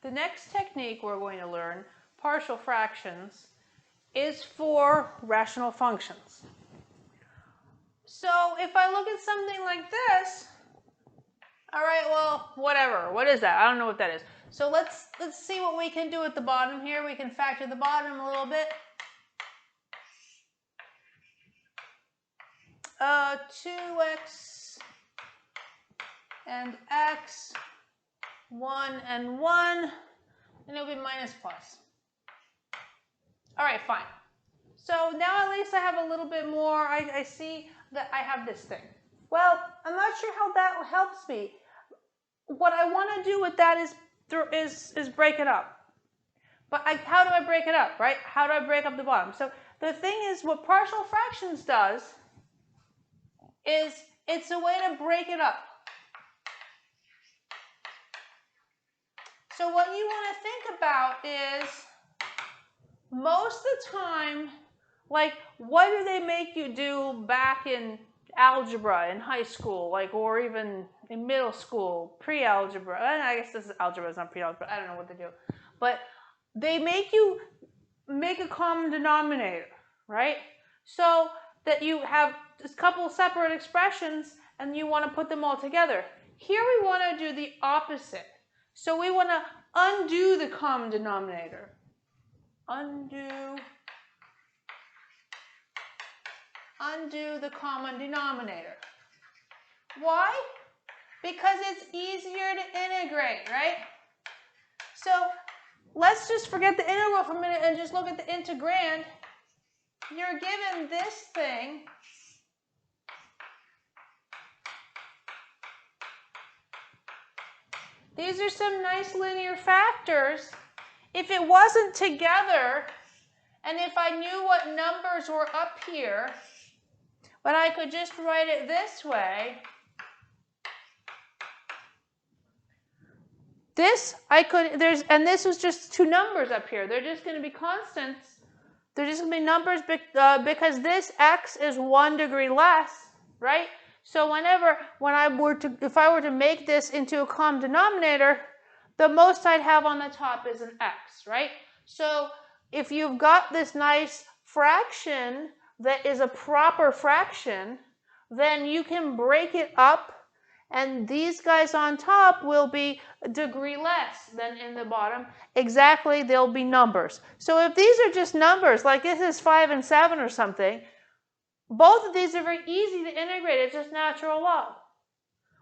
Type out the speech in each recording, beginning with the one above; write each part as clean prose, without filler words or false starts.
the next technique we're going to learn, partial fractions, is for rational functions. So if I look at something like this, all right, well, whatever. What is that? I don't know what that is. So let's see what we can do at the bottom here. We can factor the bottom a little bit. 2x and x, 1 and 1, and it'll be minus plus. All right, fine. So now at least I have a little bit more. I see that I have this thing. Well, I'm not sure how that helps me. What I want to do with that is break it up. But how do I break it up, right? How do I break up the bottom? So the thing is, what partial fractions does is it's a way to break it up. So what you want to think about is, most of the time, like, what do they make you do back in algebra in high school, like, or even in middle school, pre-algebra? I guess this is algebra, it's not pre-algebra. I don't know what they do. But they make you make a common denominator, right? So that you have a couple separate expressions and you want to put them all together. Here we want to do the opposite. So we want to undo the common denominator. Undo the common denominator. Why? Because it's easier to integrate, right? So let's just forget the integral for a minute and just look at the integrand. You're given this thing. These are some nice linear factors. If it wasn't together, and if I knew what numbers were up here, but I could just write it this way. This I could, and this was just two numbers up here. They're just going to be constants. They're just going to be numbers because this x is 1 degree less, right? So if I were to make this into a common denominator, the most I'd have on the top is an x, right? So if you've got this nice fraction that is a proper fraction, then you can break it up, and these guys on top will be a degree less than in the bottom. Exactly, they'll be numbers. So if these are just numbers, like this is 5 and 7 or something, both of these are very easy to integrate. It's just natural log.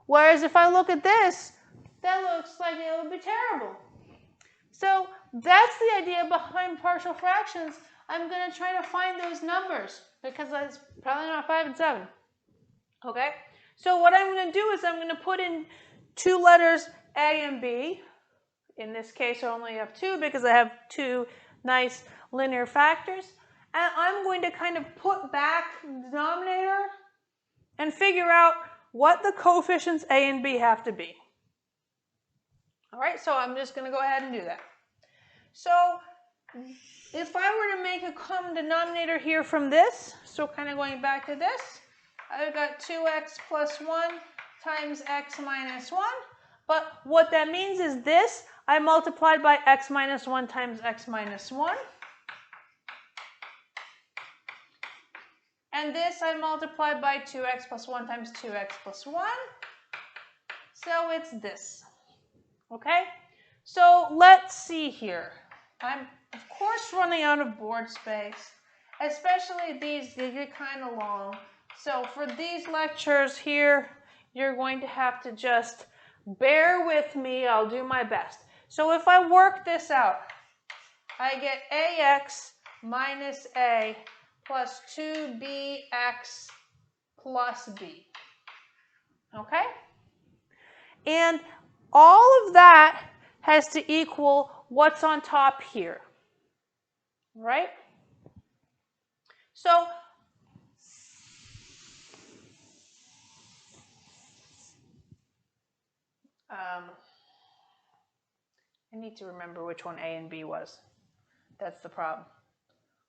Whereas if I look at this, that looks like it would be terrible. So that's the idea behind partial fractions. I'm going to try to find those numbers because it's probably not 5 and 7. Okay? So what I'm going to do is I'm going to put in two letters A and B. In this case, I only have two because I have two nice linear factors. And I'm going to kind of put back the denominator and figure out what the coefficients A and B have to be. All right, so I'm just going to go ahead and do that. So if I were to make a common denominator here from this, so kind of going back to this, I've got 2x plus 1 times x minus 1. But what that means is this, I multiplied by x minus 1 times x minus 1. And this I multiplied by 2x plus 1 times 2x plus 1. So it's this. Okay? So let's see here. I'm, of course, running out of board space. Especially these, they get kind of long. So for these lectures here, you're going to have to just bear with me. I'll do my best. So if I work this out, I get ax minus a plus 2bx plus b. Okay? And all of that has to equal what's on top here. Right? So I need to remember which one A and B was. That's the problem.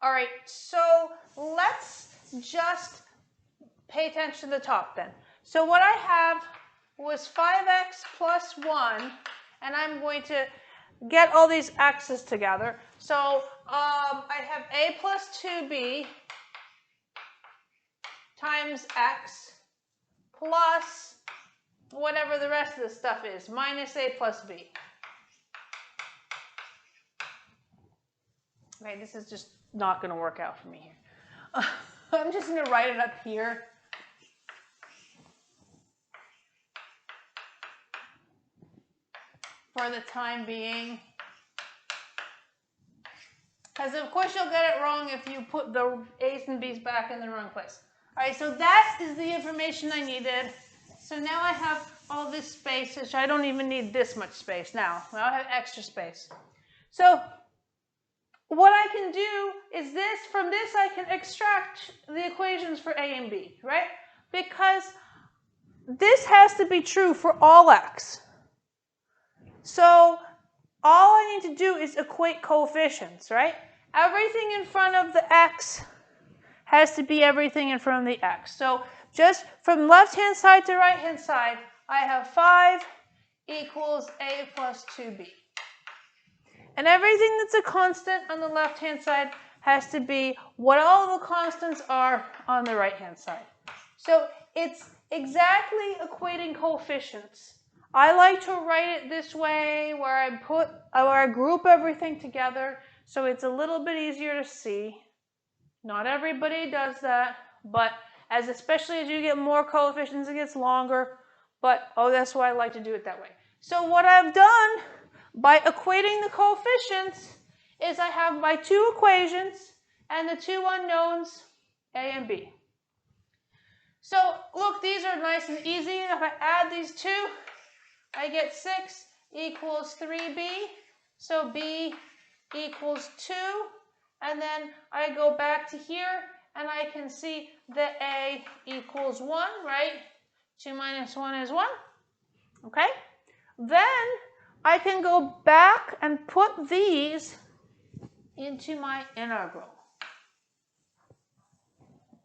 All right, so let's just pay attention to the top then. So what I have was 5x plus 1, and I'm going to get all these x's together. So I have a plus 2b times x plus whatever the rest of the stuff is, minus a plus b. Okay, this is just not going to work out for me here. I'm just going to write it up here. For the time being. Because of course you'll get it wrong if you put the a's and b's back in the wrong place. All right, so that is the information I needed. So now I have all this space, which I don't even need this much space now. Now I have extra space. So what I can do is this, from this I can extract the equations for a and b, right? Because this has to be true for all x. So all I need to do is equate coefficients, right? Everything in front of the x has to be everything in front of the x. So just from left-hand side to right-hand side, I have 5 equals a plus 2b. And everything that's a constant on the left-hand side has to be what all the constants are on the right-hand side. So it's exactly equating coefficients. I like to write it this way, where I group everything together, so it's a little bit easier to see. Not everybody does that, but especially as you get more coefficients, it gets longer. But that's why I like to do it that way. So what I've done by equating the coefficients is I have my two equations and the two unknowns, a and b. So look, these are nice and easy. If I add these two, I get 6 equals 3b, so b equals 2, and then I go back to here, and I can see that a equals 1, right? 2 minus 1 is 1, okay? Then I can go back and put these into my integral,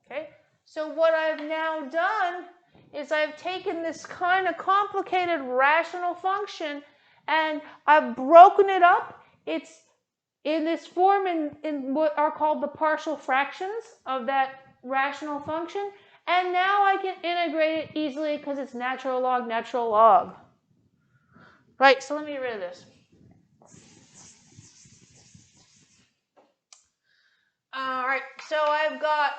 okay? So what I've now done is I've taken this kind of complicated rational function and I've broken it up. It's in this form in what are called the partial fractions of that rational function. And now I can integrate it easily because it's natural log, natural log. Right, so let me get rid of this. All right, so I've got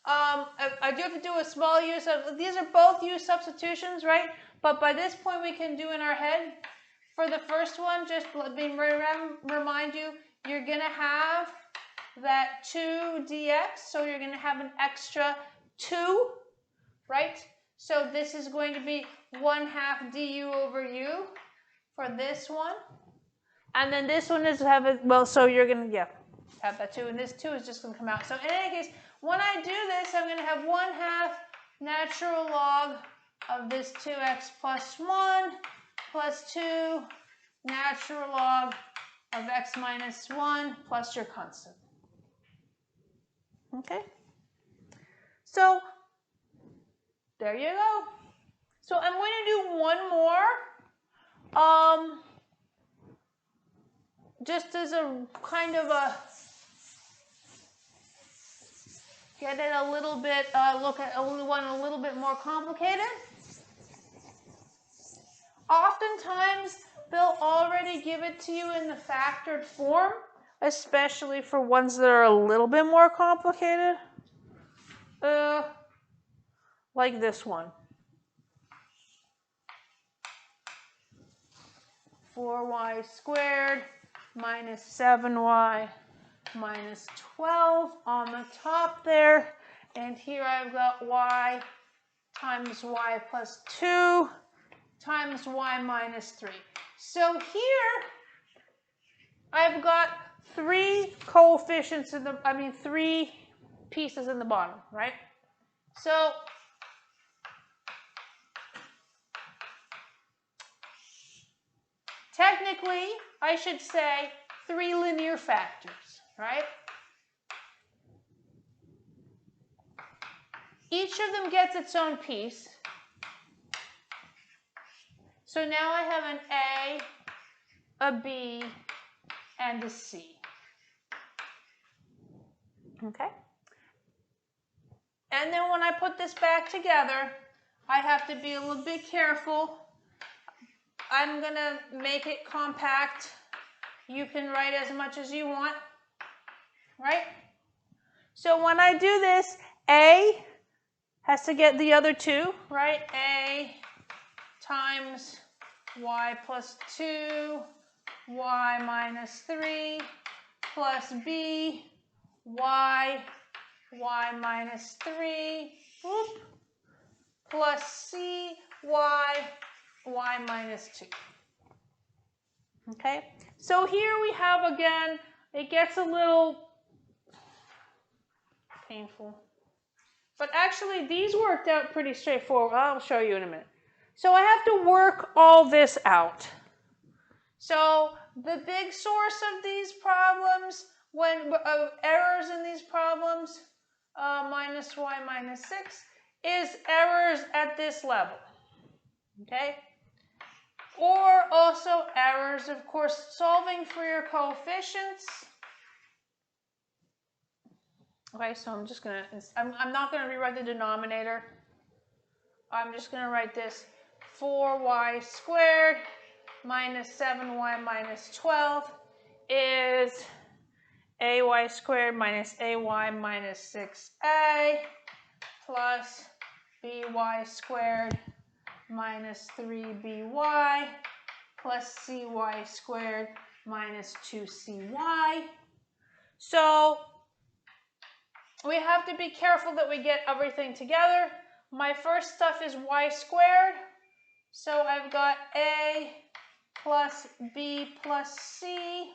I do have to do a small use of, these are both use substitutions, right? But by this point we can do in our head. For the first one, just let me remind you, you're going to have that 2 dx, so you're going to have an extra 2, right? So this is going to be 1/2 du over u for this one. And then this one is so you're going to, have that 2, and this 2 is just going to come out. So in any case, when I do this, I'm going to have 1/2 natural log of this 2x plus 1 plus 2 natural log of x minus 1 plus your constant. Okay? So there you go. So I'm going to do one more. Just as a kind of a get it a little bit, look at one a little bit more complicated. Oftentimes, they'll already give it to you in the factored form, especially for ones that are a little bit more complicated. Like this one. 4y squared minus 7y minus 12 on the top there. And here I've got y times y plus 2 times y minus 3. So here I've got 3 coefficients in the, 3 pieces in the bottom, right? So technically, I should say 3 linear factors, right? Each of them gets its own piece. So now I have an A, a B, and a C. Okay? And then when I put this back together, I have to be a little bit careful. I'm going to make it compact. You can write as much as you want, right? So when I do this, A has to get the other two, right? A times y plus 2, y minus 3, plus B, y minus 3, whoop, plus C, y minus 2. Okay, so here we have again, it gets a little painful. But actually, these worked out pretty straightforward. I'll show you in a minute. So I have to work all this out. So the big source of these problems, errors in these problems, minus y minus 6, is errors at this level. Okay? Or also errors, of course, solving for your coefficients. Okay, so I'm not going to rewrite the denominator. I'm just going to write this 4y squared minus 7y minus 12 is ay squared minus ay minus 6a plus by squared minus 3by plus cy squared minus 2cy. So we have to be careful that we get everything together. My first stuff is y squared. So I've got a plus b plus c,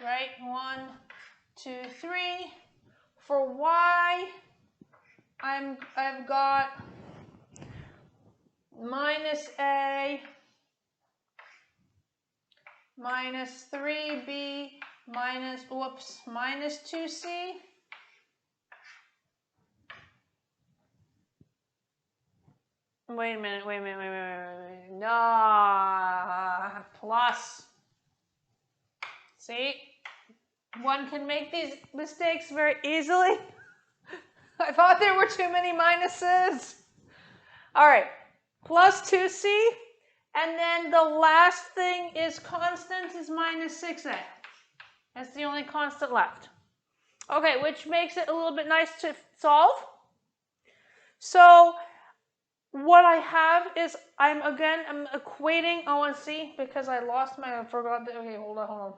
right? 1, 2, 3. For y, I've got minus a minus 3b minus 2c. Wait a minute. No, plus. See, one can make these mistakes very easily. I thought there were too many minuses. All right, plus 2c. And then the last thing is constant is minus 6a. That's the only constant left. Okay, which makes it a little bit nice to solve. So what I have is I'm equating O and C because I forgot that. Okay, hold on.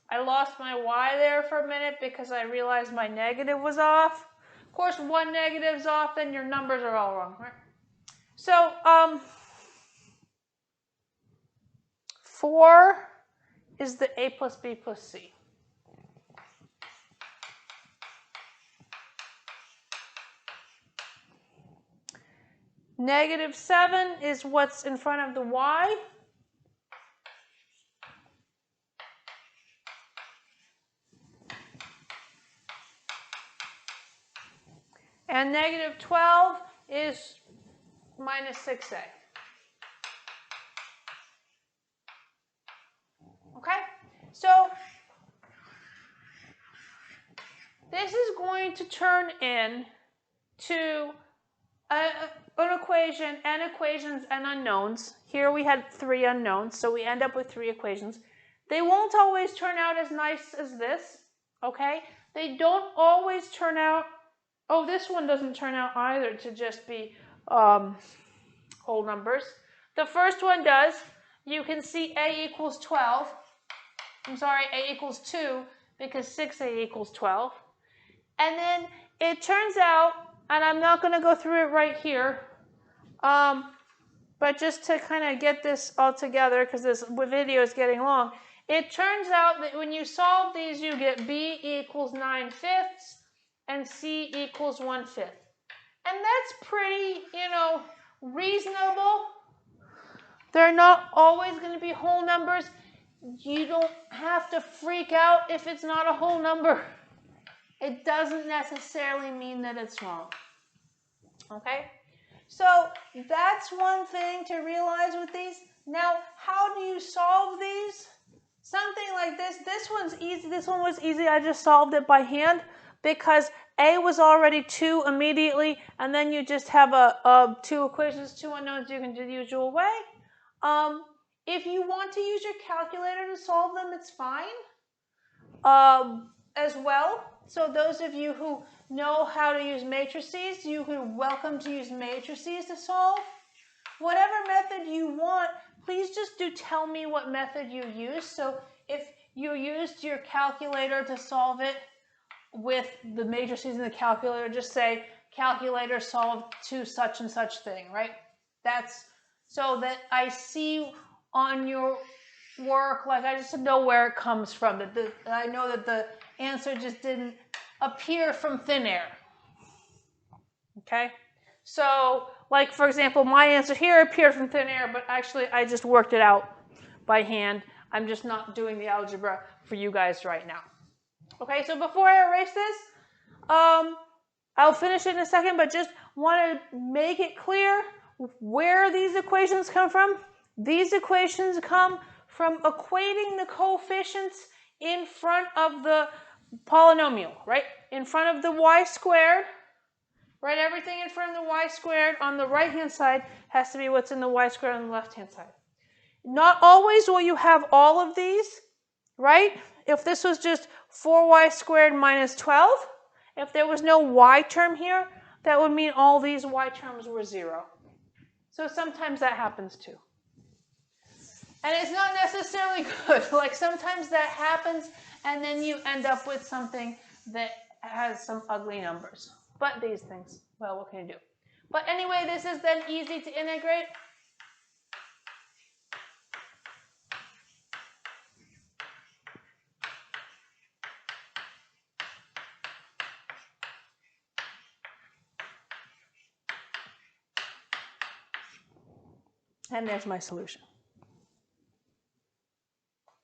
I lost my y there for a minute because I realized my negative was off. Of course, one negative's off, then your numbers are all wrong, right? So, 4 is the a plus b plus c. Negative 7 is what's in front of the y. And negative 12 is minus 6a. Okay? So this is going to turn into an equation and equations and unknowns. Here we had 3 unknowns, so we end up with 3 equations. They won't always turn out as nice as this, okay? They don't always turn out, oh, this one doesn't turn out either to just be whole numbers. The first one does. You can see a equals 12. I'm sorry, a equals 2 because 6a equals 12. And then it turns out, and I'm not going to go through it right here, but just to kind of get this all together because this video is getting long, it turns out that when you solve these, you get b equals 9/5 and c equals 1/5. And that's pretty, reasonable. They're not always going to be whole numbers. You don't have to freak out if it's not a whole number. It doesn't necessarily mean that it's wrong. Okay? So that's one thing to realize with these. Now, how do you solve these? Something like this. This one's easy. This one was easy. I just solved it by hand because A was already 2 immediately, and then you just have two equations, 2 unknowns. You can do the usual way. If you want to use your calculator to solve them, it's fine as well. So those of you who know how to use matrices, you're welcome to use matrices to solve. Whatever method you want, please just do tell me what method you use. So if you used your calculator to solve it with the matrices in the calculator, just say calculator solve to such and such thing, right? That's so that I see on your work, like I just know where it comes from. I know that the answer just didn't appear from thin air. Okay? So, like for example, my answer here appeared from thin air, but actually I just worked it out by hand. I'm just not doing the algebra for you guys right now. Okay, so before I erase this, I'll finish it in a second, but just want to make it clear where these equations come from. These equations come from equating the coefficients in front of the polynomial, right? In front of the y squared, right? Everything in front of the y squared on the right-hand side has to be what's in the y squared on the left-hand side. Not always will you have all of these, right? If this was just 4y squared minus 12, if there was no y term here, that would mean all these y terms were 0. So sometimes that happens too. And it's not necessarily good. Like sometimes that happens and then you end up with something that has some ugly numbers. But these things, well, what can you do? But anyway, this is then easy to integrate. And there's my solution.